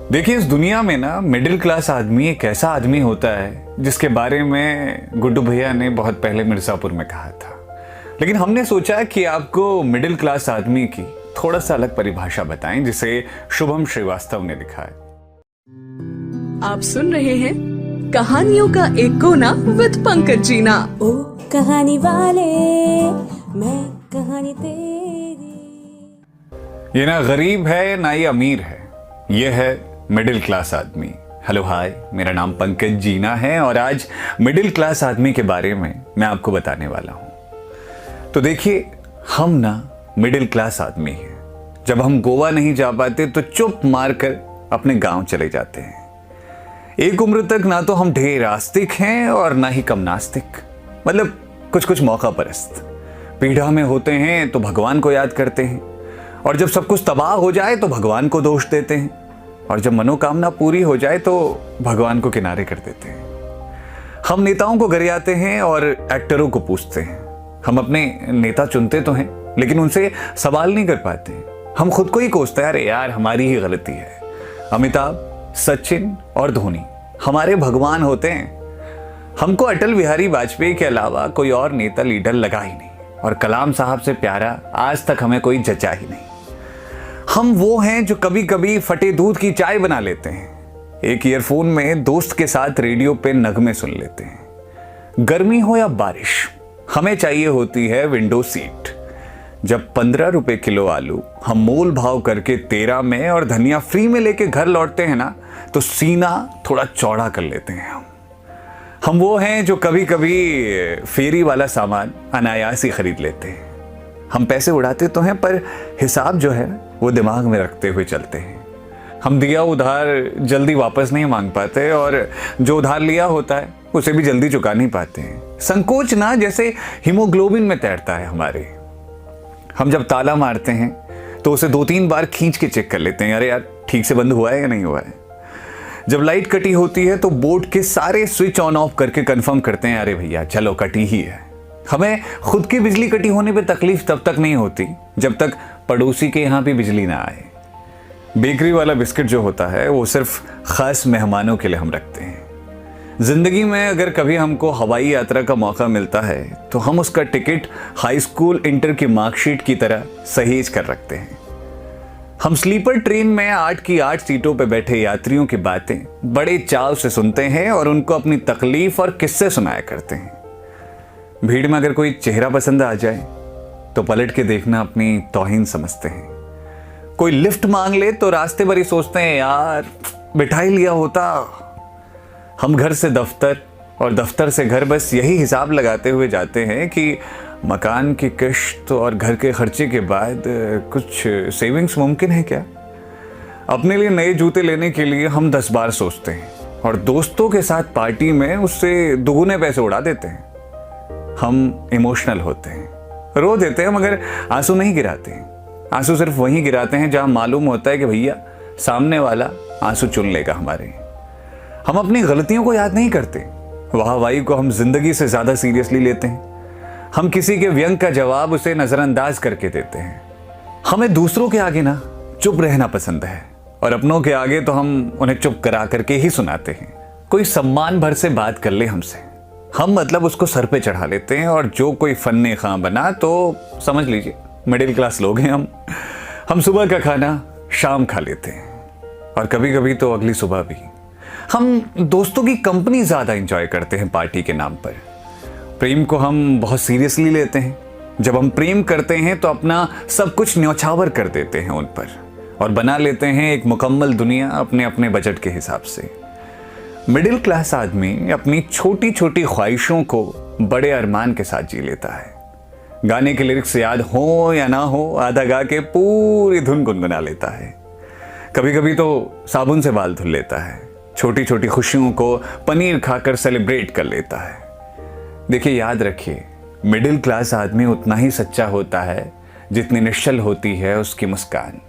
देखिए, इस दुनिया में ना मिडिल क्लास आदमी एक ऐसा आदमी होता है जिसके बारे में गुड्डू भैया ने बहुत पहले मिर्जापुर में कहा था। लेकिन हमने सोचा कि आपको मिडिल क्लास आदमी की थोड़ा सा अलग परिभाषा बताएं, जिसे शुभम श्रीवास्तव ने लिखा है। आप सुन रहे हैं कहानियों का एक कोना विद पंकज जीना। ओ कहानी वाले, मैं कहानी तेरी। ये ना गरीब है ना ये अमीर है, ये है मिडिल क्लास आदमी। हेलो हाय, मेरा नाम पंकज जीना है और आज मिडिल क्लास आदमी के बारे में मैं आपको बताने वाला हूं। तो देखिए, हम ना मिडिल क्लास आदमी हैं। जब हम गोवा नहीं जा पाते तो चुप मारकर अपने गांव चले जाते हैं। एक उम्र तक ना तो हम ढेर आस्तिक हैं और ना ही कम नास्तिक, मतलब कुछ कुछ मौका परस्त। पीढ़ा में होते हैं तो भगवान को याद करते हैं, और जब सब कुछ तबाह हो जाए तो भगवान को दोष देते हैं, और जब मनोकामना पूरी हो जाए तो भगवान को किनारे कर देते हैं। हम नेताओं को गरियाते हैं और एक्टरों को पूछते हैं। हम अपने नेता चुनते तो हैं लेकिन उनसे सवाल नहीं कर पाते। हम खुद को ही कोसते हैं, अरे यार हमारी ही गलती है। अमिताभ, सचिन और धोनी हमारे भगवान होते हैं। हमको अटल बिहारी वाजपेयी के अलावा कोई और नेता लीडर लगा ही नहीं, और कलाम साहब से प्यारा आज तक हमें कोई जचा ही नहीं। हम वो हैं जो कभी कभी फटे दूध की चाय बना लेते हैं, एक ईयरफोन में दोस्त के साथ रेडियो पे नगमे सुन लेते हैं। गर्मी हो या बारिश, हमें चाहिए होती है विंडो सीट। जब 15 रुपए किलो आलू हम मोल भाव करके 13 में और धनिया फ्री में लेके घर लौटते हैं ना, तो सीना थोड़ा चौड़ा कर लेते हैं। हम वो हैं जो कभी कभी फेरी वाला सामान अनायास ही खरीद लेते हैं। हम पैसे उड़ाते तो हैं पर हिसाब जो है वो दिमाग में रखते हुए चलते हैं। हम दिया उधार जल्दी वापस नहीं मांग पाते, और जो उधार लिया होता है उसे भी जल्दी चुका नहीं पाते हैं। संकोच ना जैसे हीमोग्लोबिन में तैरता है हमारे। हम जब ताला मारते हैं तो उसे 2-3 बार खींच के चेक कर लेते हैं, अरे यार ठीक से बंद हुआ है या नहीं हुआ है। जब लाइट कटी होती है तो बोर्ड के सारे स्विच ऑन ऑफ करके कंफर्म करते हैं, अरे भैया चलो कटी ही है। हमें खुद की बिजली कटी होने पे तकलीफ तब तक नहीं होती जब तक पड़ोसी के यहाँ भी बिजली ना आए। बेकरी वाला बिस्किट जो होता है वो सिर्फ खास मेहमानों के लिए हम रखते हैं। जिंदगी में अगर कभी हमको हवाई यात्रा का मौका मिलता है तो हम उसका टिकट हाई स्कूल इंटर की मार्कशीट की तरह सहेज कर रखते हैं। हम स्लीपर ट्रेन में 8 की 8 सीटों पर बैठे यात्रियों की बातें बड़े चाव से सुनते हैं और उनको अपनी तकलीफ और किस्से सुनाया करते हैं। भीड़ में अगर कोई चेहरा पसंद आ जाए तो पलट के देखना अपनी तौहीन समझते हैं। कोई लिफ्ट मांग ले तो रास्ते भर ही सोचते हैं, यार बिठा ही लिया होता। हम घर से दफ्तर और दफ्तर से घर बस यही हिसाब लगाते हुए जाते हैं कि मकान की किश्त और घर के खर्चे के बाद कुछ सेविंग्स मुमकिन है क्या। अपने लिए नए जूते लेने के लिए हम 10 बार सोचते हैं, और दोस्तों के साथ पार्टी में उससे दुगुने पैसे उड़ा देते हैं। हम इमोशनल होते हैं, रो देते हैं मगर आंसू नहीं गिराते हैं। आंसू सिर्फ वहीं गिराते हैं जहां मालूम होता है कि भैया सामने वाला आंसू चुन लेगा हमारे। हम अपनी गलतियों को याद नहीं करते, वाहवाही को हम जिंदगी से ज्यादा सीरियसली लेते हैं। हम किसी के व्यंग का जवाब उसे नजरअंदाज करके देते हैं। हमें दूसरों के आगे ना चुप रहना पसंद है, और अपनों के आगे तो हम उन्हें चुप करा करके ही सुनाते हैं। कोई सम्मान भर से बात कर ले हमसे, हम मतलब उसको सर पे चढ़ा लेते हैं, और जो कोई फन्ने खां बना तो समझ लीजिए मिडिल क्लास लोग हैं हम सुबह का खाना शाम खा लेते हैं, और कभी कभी तो अगली सुबह भी। हम दोस्तों की कंपनी ज्यादा एंजॉय करते हैं पार्टी के नाम पर। प्रेम को हम बहुत सीरियसली लेते हैं। जब हम प्रेम करते हैं तो अपना सब कुछ न्यौछावर कर देते हैं उन पर, और बना लेते हैं एक मुकम्मल दुनिया अपने अपने बजट के हिसाब से। मिडिल क्लास आदमी अपनी छोटी छोटी ख्वाहिशों को बड़े अरमान के साथ जी लेता है। गाने के लिरिक्स याद हो या ना हो, आधा गा के पूरी धुन गुनगुना लेता है। कभी कभी तो साबुन से बाल धुल लेता है। छोटी छोटी खुशियों को पनीर खाकर सेलिब्रेट कर लेता है। देखिए, याद रखिए, मिडिल क्लास आदमी उतना ही सच्चा होता है जितनी निश्चल होती है उसकी मुस्कान।